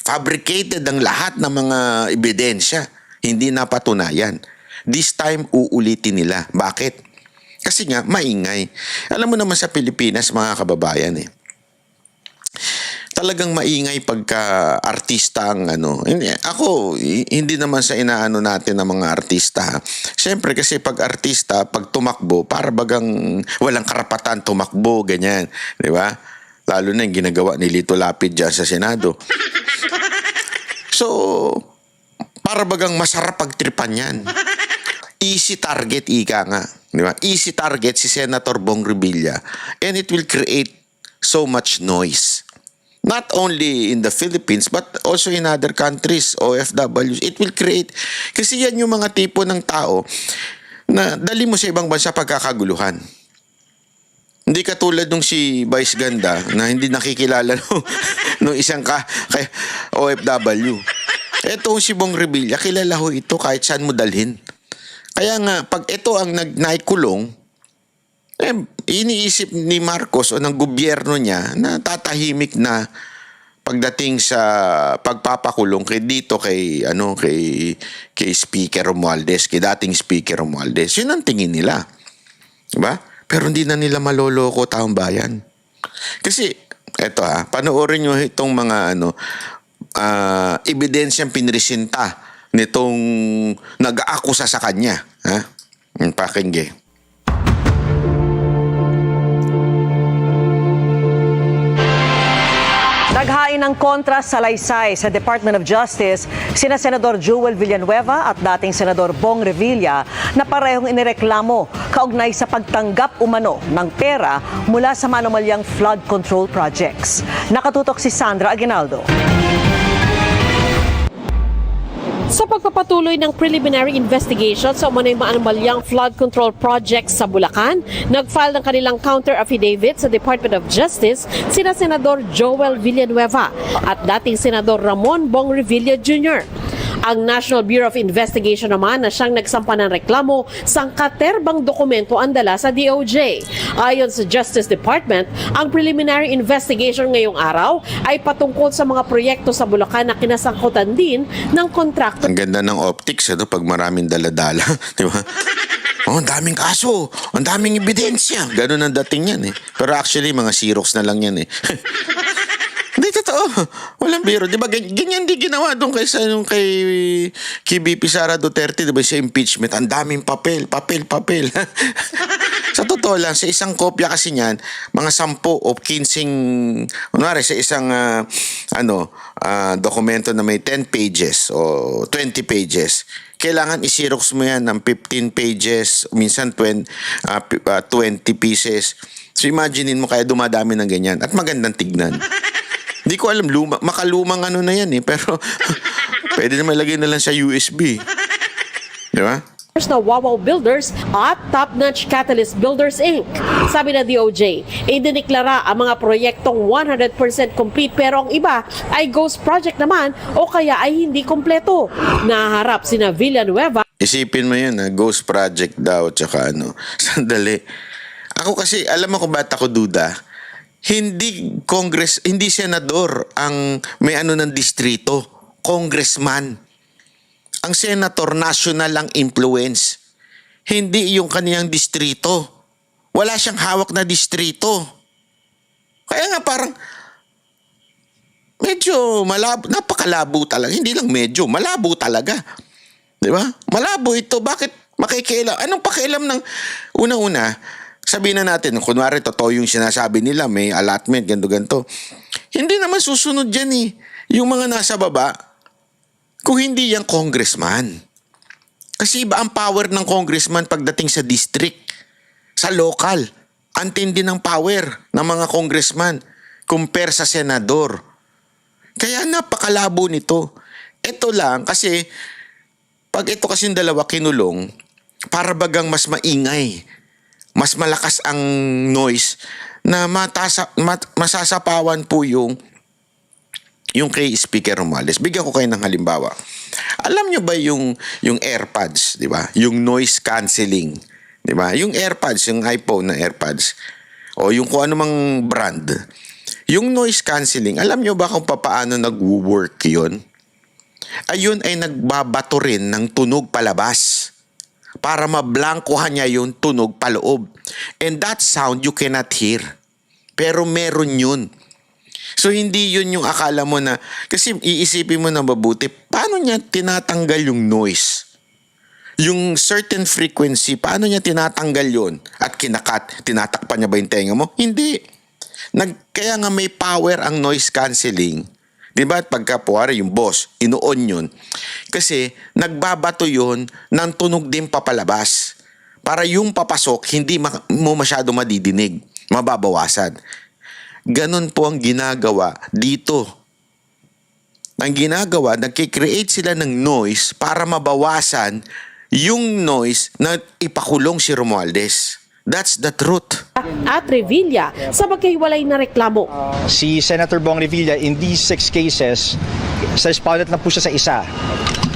Fabricated ang lahat ng mga ebidensya. Hindi napatunayan. This time, uulitin nila. Bakit? Kasi nga, maingay. Alam mo naman sa Pilipinas, mga kababayan talagang maingay pagka artista ang Ako, hindi naman sa inaano natin ng mga artista. Siyempre kasi pag artista, pag tumakbo, para bagang walang karapatan tumakbo, ganyan. Di ba? Lalo na yung ginagawa ni Lito Lapid dyan sa Senado. So, para bagang masarap pagtripan yan. Easy target, ika nga. Di ba? Easy target si Senator Bong Revilla. And it will create so much noise. Not only in the Philippines, but also in other countries, OFWs. It will create, kasi yan yung mga tipo ng tao na dali mo sa ibang bansa pagkakaguluhan. Hindi katulad nung si Vice Ganda na hindi nakikilala nung isang kay OFW. Eto si Bong Revilla, kilala ho ito kahit saan mo dalhin. Kaya nga, pag ito ang naikulong, iniisip ni Marcos o ng gobyerno niya na tatahimik na pagdating sa pagpapakulong kay Speaker Romualdez, kay dating Speaker Romualdez. Yun ang tingin nila. Diba? Pero hindi na nila maloloko taong bayan. Kasi, eto panoorin nyo itong mga ebidensyang pinresinta nitong nag-aakusa sa kanya. Pakinggan. Naghain ng kontra salaysay sa Department of Justice sina Senador Joel Villanueva at dating Senador Bong Revilla na parehong inireklamo kaugnay sa pagtanggap umano ng pera mula sa manumalyang flood control projects. Nakatutok si Sandra Aguinaldo. Sa pagpapatuloy ng preliminary investigation sa umano'y maanumalyang flood control projects sa Bulacan, nag-file ng kanilang counter-affidavit sa Department of Justice sina Senador Joel Villanueva at dating Senador Ramon Bong Revilla Jr. Ang National Bureau of Investigation naman na siyang nagsampa ng reklamo sangkaterbang dokumento ang dala sa DOJ. Ayon sa Justice Department, ang preliminary investigation ngayong araw ay patungkol sa mga proyekto sa Bulacan na kinasangkutan din ng kontrakto. Ang ganda ng optics pag maraming daladala. Di ba? Ang daming kaso, ang daming ebidensya. Ganun ang dating yan Pero actually, mga Xerox na lang yan Hindi, totoo. Walang biro. Di ba, ganyan di ginawa doon kay VP Sara Duterte, di ba, sa impeachment. Ang daming papel. Sa totoo lang, sa isang kopya kasi niyan, mga 10 o 15, kunwari sa isang dokumento na may 10 pages o 20 pages, kailangan i-xerox mo yan ng 15 pages, minsan 20 pieces. So imaginein mo kaya dumadami ng ganyan at magandang tignan. Hindi ko alam, makalumang na yan pero pwede naman lagay na lang sa USB. Di ba? Na Wawaw Builders at Top-Notch Catalyst Builders Inc. Sabi na DOJ, idiniklara ang mga proyektong 100% complete pero ang iba ay ghost project naman o kaya ay hindi kompleto. Naharap sina Villanueva. Isipin mo yun ghost project daw tsaka sandali. Ako kasi, alam mo kung ba't ako duda? Hindi senador ang may ng distrito, congressman. Ang senator national ang influence. Hindi yung kaniyang distrito. Wala siyang hawak na distrito. Kaya nga parang medyo malabo, napakalabo talaga. Hindi lang medyo, malabo talaga. 'Di ba? Malabo ito. Bakit makikialam? Anong pakialam ng una-una? Sabihin na natin, kunwari totoo yung sinasabi nila, may allotment, ganto-ganto. Hindi naman susunod dyan yung mga nasa baba, kung hindi yung congressman. Kasi iba ang power ng congressman pagdating sa district, sa local. Antindi ng power ng mga congressman compare sa senador. Kaya napakalabo nito. Ito lang kasi pag ito kasing dalawa kinulong, para bagang mas maingay, mas malakas ang noise na masasapawan po yung kay Speaker Romualdez. Bigyan ko kayo ng halimbawa. Alam nyo ba yung AirPods, di ba? Yung noise cancelling, di ba? Yung AirPods, yung iPhone na AirPods, o yung kung ano mang brand. Yung noise cancelling, alam nyo ba kung paano nag-work yun? Ayun ay nagbabato rin ng tunog palabas para mablangkohan niya yung tunog paloob. And that sound you cannot hear. Pero meron yun. So hindi yun yung akala mo na, kasi iisipin mo na mabuti, paano niya tinatanggal yung noise? Yung certain frequency, paano niya tinatanggal yun? At tinatakpan niya ba yung tenga mo? Hindi. Kaya nga may power ang noise cancelling. Diba? At pagka puwari yung boss, ino-on yun. Kasi nagbabato yun ng tunog din papalabas. Para yung papasok, hindi mo masyado madidinig. Mababawasan. Ganon po ang ginagawa dito. Ang ginagawa, nagkikreate sila ng noise para mabawasan yung noise na ipakulong si Romualdez. That's the truth. At Revilla sa magkahiwalay na reklamo. Si Senator Bong Revilla in these 6 cases, sa respondent lang po siya sa isa.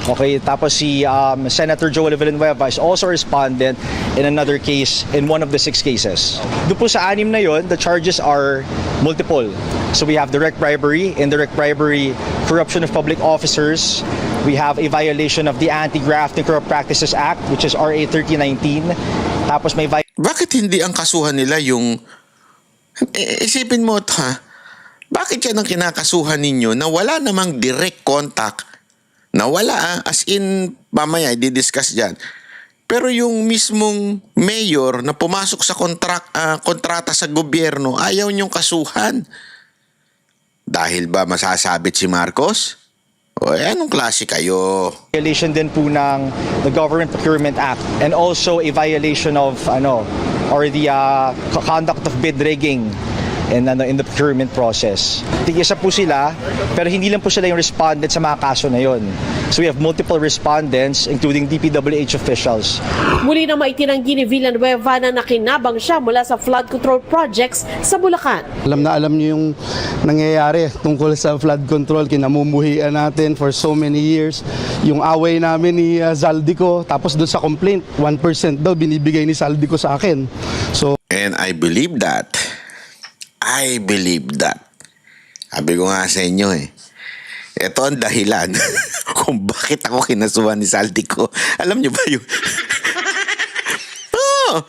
Okay, tapos si Senator Joel Villanueva is also a respondent in another case in one of the 6 cases. Doon po sa 6 na yon, the charges are multiple. So we have direct bribery, indirect bribery, corruption of public officers. We have a violation of the Anti-Graft and Corrupt Practices Act, which is RA 3019. Tapos may Bakit hindi ang kasuhan nila yung... Isipin mo ito, ha? Bakit yan ang kinakasuhan ninyo na wala namang direct contact? Na wala, as in, mamaya, i-discuss dyan. Pero yung mismong mayor na pumasok sa kontrata sa gobyerno, ayaw niyong kasuhan. Dahil ba masasabit si Marcos? O anong klase kayo? violation din po ng the Government Procurement Act and also a violation of the conduct of bid rigging in the procurement process. Tig-isa po sila, pero hindi lang po sila yung respondent sa mga kaso na yon. So we have multiple respondents including DPWH officials. Muli na maitinanggi ni Villanueva na nakinabang siya mula sa flood control projects sa Bulacan. Alam na alam niyo yung nangyayari tungkol sa flood control, kinamumuhian natin for so many years. Yung away namin ni Zaldico, tapos doon sa complaint, 1% daw binibigay ni Zaldico sa akin. So, And I believe that. I believe that. Sabi ko nga sa inyo ito ang dahilan kung bakit ako kinasuhan ni Zaldico. Alam niyo ba yun? Oh!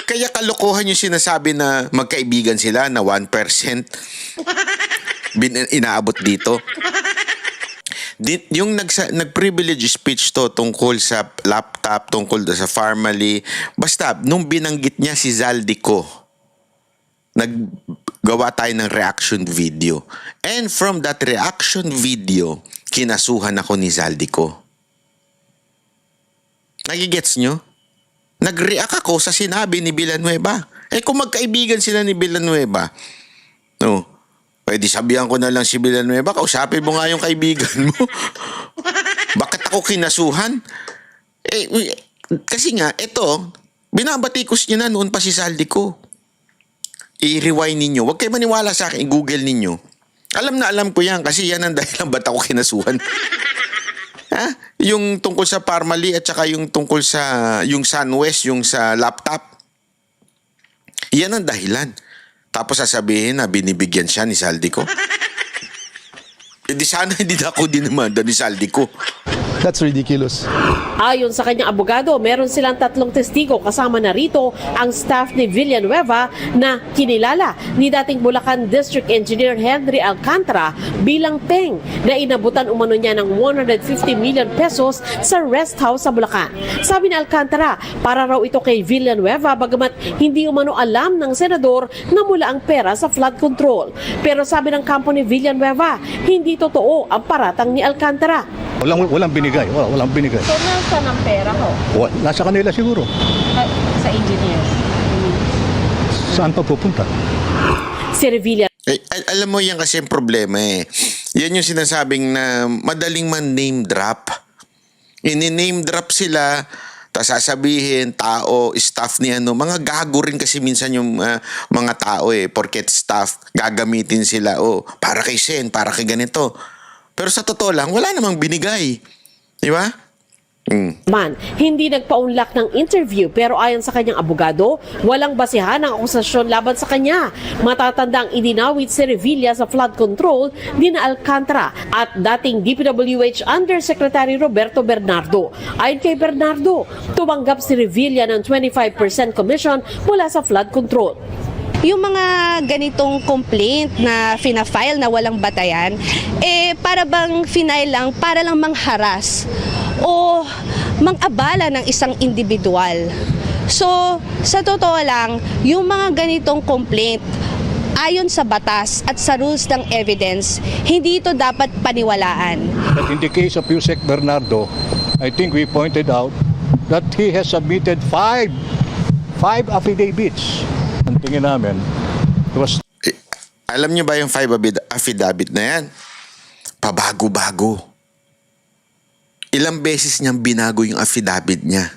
Kaya kalokohan yung sinasabi na magkaibigan sila na 1% inaabot dito. Yung nag-privilege speech to tungkol sa laptop, tungkol sa family. Basta, nung binanggit niya si Zaldico, naggawa tayo ng reaction video. And from that reaction video, kinasuhan ako ni Zaldico. Nagigets nyo? Nag-react ako sa sinabi ni Villanueva. Kung magkaibigan sila ni Villanueva, pwede sabihan ko na lang si Villanueva, kausapin mo nga yung kaibigan mo. Bakit ako kinasuhan? Kasi nga, ito, binabatikos niya na noon pa si Zaldico. I-rewind ninyo. Huwag kayo maniwala sa akin, i-google ninyo. Alam na alam ko yan, kasi yan ang dahilan ba't ako kinasuhan. Ha? Yung tungkol sa Parmali at saka yung tungkol sa yung SunWest, yung sa laptop. Yan ang dahilan. Tapos sasabihin na binibigyan siya ni Zaldico. Di sana hindi na ako dinamanda ni Zaldico. that's ridiculous. Ayon sa kanyang abogado, meron silang 3 testigo kasama na rito ang staff ni Villanueva na kinilala ni dating Bulacan District Engineer Henry Alcantara bilang peng na inabutan umano niya ng 150 million pesos sa rest house sa Bulacan. Sabi ni Alcantara, para raw ito kay Villanueva bagamat hindi umano alam ng senador na mula ang pera sa flood control. Pero sabi ng kampo ni Villanueva, hindi totoo ang paratang ni Alcantara. Walang binigay. Walang binigay. So, nasa ng pera ko? Nasa kanila siguro. sa engineer. Saan pa pupunta? Si Revilla Alam mo yan kasi yung problema eh. Yan yung sinasabing na madaling man name drop. Ini-name drop sila, tapos sasabihin, tao, staff ni ano, mga gago rin kasi minsan yung mga tao eh, porket staff, gagamitin sila, para kay Sen, para kay ganito. Pero sa totoo lang, wala namang binigay. Di ba? man, hindi nagpaunlak ng interview pero ayon sa kanyang abogado, walang basihan ang akusasyon laban sa kanya. Matatandang idinawit si Revilla sa flood control ni na Alcantara at dating DPWH Undersecretary Roberto Bernardo. Ayon kay Bernardo, tumanggap si Revilla ng 25% commission mula sa flood control. Yung mga ganitong complaint na fina-file na walang batayan, para bang final lang, para lang mangharas o mang-abala ng isang individual. So, sa totoo lang, yung mga ganitong complaint, ayon sa batas at sa rules ng evidence, hindi ito dapat paniwalaan. But in the case of Yusek Bernardo, I think we pointed out that he has submitted five affidavits. Ang tingin namin, it was... Alam niyo ba yung 5 affidavit na yan? Pabago-bago. Ilang beses niyang binago yung affidavit niya.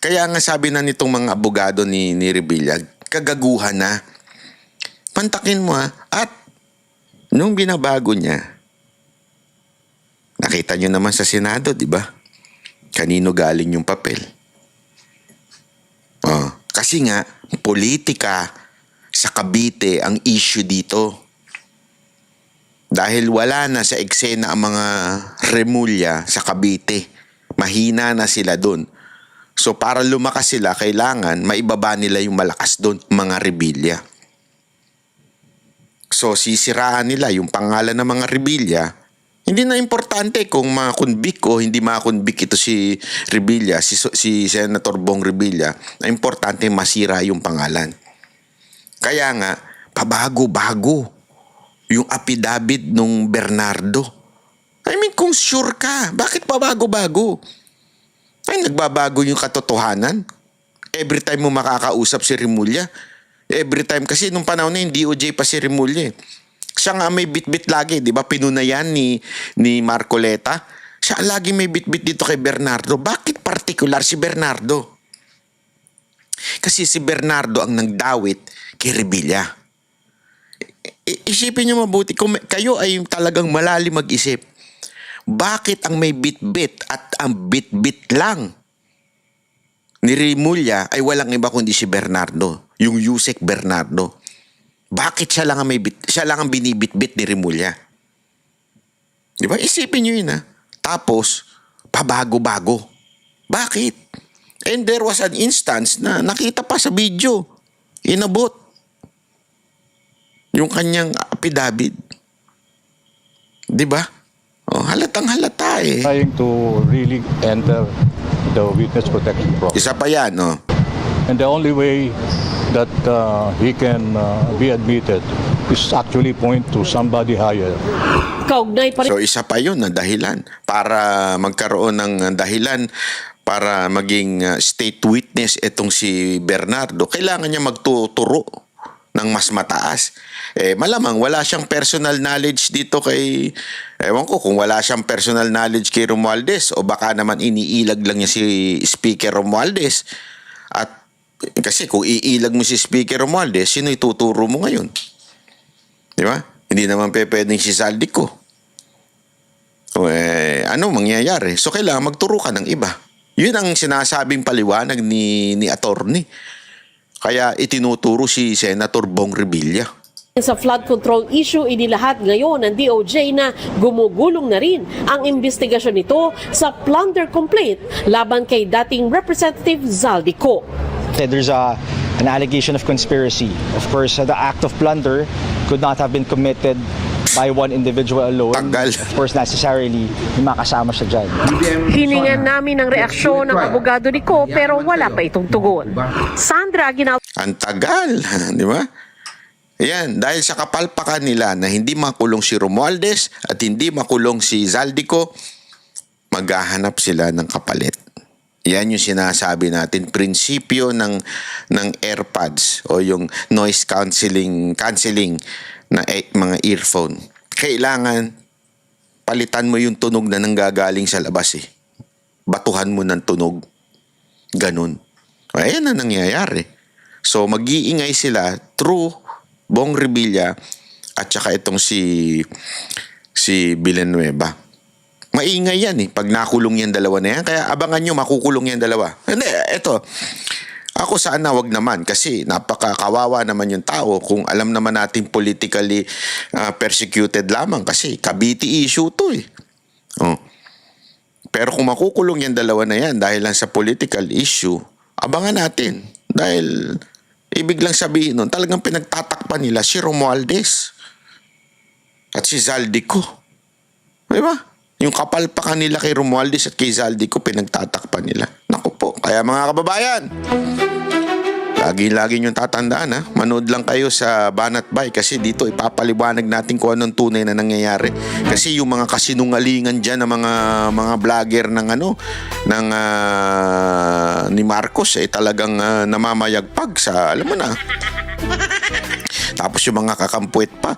Kaya nga sabi na nitong mga abogado ni Revilla, kagaguhan na. Pantakin mo At nung binabago niya, nakita niyo naman sa Senado, di ba? Kanino galing yung papel? Kasi nga, politika sa Cavite ang issue dito. Dahil wala na sa eksena ang mga Remulla sa Cavite. Mahina na sila doon. So para lumakas sila, kailangan maibaba nila yung malakas doon, mga Revilla. So sisiraan nila yung pangalan ng mga Revilla. Hindi na importante kung makonvict o hindi makonvict ito si Revilla, si Senator Bong Revilla. Na importante masira yung pangalan. Kaya nga, pabago-bago yung affidavit nung Bernardo. I mean, kung sure ka, bakit pabago-bago? Ay, nagbabago yung katotohanan. Every time mo makakausap si Remulla. Every time, kasi nung panahon na yung DOJ pa si Remulla. Siya nga may bit-bit lagi, di ba? Pinunayan ni Marcoleta. Siya lagi may bit-bit dito kay Bernardo. Bakit particular si Bernardo? Kasi si Bernardo ang nagdawit kay Revilla. Isipin niyo mabuti, kung kayo ay talagang malalim mag-isip, bakit ang may bit-bit at ang bit-bit lang ni Remulla ay walang iba kundi si Bernardo, yung Yusek Bernardo? Bakit siya lang ang binibit-bit ni Remulla? Di ba? Isipin niyo yun Tapos, pabago-bago. Bakit? And there was an instance na nakita pa sa video, inabot yung kanyang affidavit. Di ba? Halatang halata Trying to really enter the witness protection process. Isa pa yan, And the only way that he can be admitted is actually point to somebody higher. Kaugnay pa rin So isa pa yun na dahilan para magkaroon ng dahilan para maging state witness itong si Bernardo. Kailangan niya magtuturo ng mas mataas. Malamang wala siyang personal knowledge dito kay... Ewan ko kung wala siyang personal knowledge kay Romualdez o baka naman iniilag lang niya si Speaker Romualdez. At kasi kung iilag mo si Speaker Romualdez, sino ituturo mo ngayon? Di ba? Hindi naman pwedeng si Zaldico. Ano mangyayari? So kailangan magturo ka ng iba. Yun ang sinasabing paliwanag ni attorney. Kaya itinuturo si Senator Bong Revilla. sa flood control issue, inilahat ngayon ng DOJ na gumugulong na rin ang investigasyon nito sa plunder complaint laban kay dating Representative Zaldico. There's an allegation of conspiracy. Of course, the act of plunder could not have been committed by one individual alone. Tagal. Of course, necessarily, may makasama siya dyan. Hiningan namin ng reaksyon ng abogado ni Ko pero wala pa itong tugon. Sandra, Ang tagal, di ba? Yan, dahil sa kapalpakan nila na hindi makulong si Romualdez at hindi makulong si Zaldico, maghahanap sila ng kapalit. Yan yung sinasabi natin, prinsipyo ng AirPods o yung noise cancelling na mga earphone. Kailangan palitan mo yung tunog na nanggagaling sa labas eh. Batuhan mo ng tunog. Ganun. Ayan na nangyayari. So mag-iingay sila through Bong Revilla at saka itong si Villanueva. Maingay yan eh, pag nakulong yan dalawa na yan. Kaya abangan nyo, makukulong yan dalawa. Hindi, eto. Ako sana wag naman kasi napakakawawa naman yung tao kung alam naman natin politically persecuted lamang kasi Cavite issue to eh. Oh. Pero kung makukulong yan dalawa na yan dahil lang sa political issue, abangan natin. Dahil ibig lang sabihin nun, talagang pinagtatakpan nila si Romualdez at si Zaldico. Diba? Yung kapalpakan nila kay Romualdez at kay Zaldico, pinagtatakpan nila. Naku po. Kaya mga kababayan, lagi yung tatandaan ha. Manood lang kayo sa Banat Bay kasi dito ipapaliwanag natin kung anong tunay na nangyayari. Kasi yung mga kasinungalingan dyan ng mga vlogger ng ni Marcos ay talagang namamayagpag sa, alam mo na. Tapos yung mga kakampuit pa.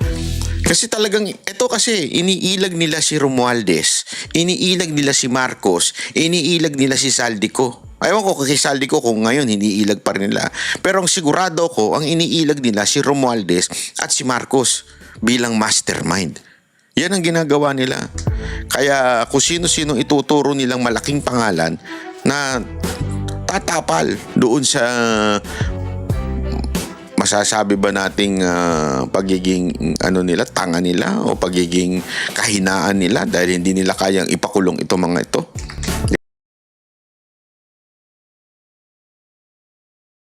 Kasi talagang, ito kasi, iniilag nila si Romualdez, iniilag nila si Marcos, iniilag nila si Zaldico. Ayaw ko kay Zaldico kung ngayon iniilag pa rin nila. Pero ang sigurado ko, ang iniilag nila si Romualdez at si Marcos bilang mastermind. Yan ang ginagawa nila. Kaya kung sino-sino ituturo nilang malaking pangalan na tatapal doon sa masasabi ba nating pagiging tanga nila o pagiging kahinaan nila dahil hindi nila kayang ipakulong ito mga ito.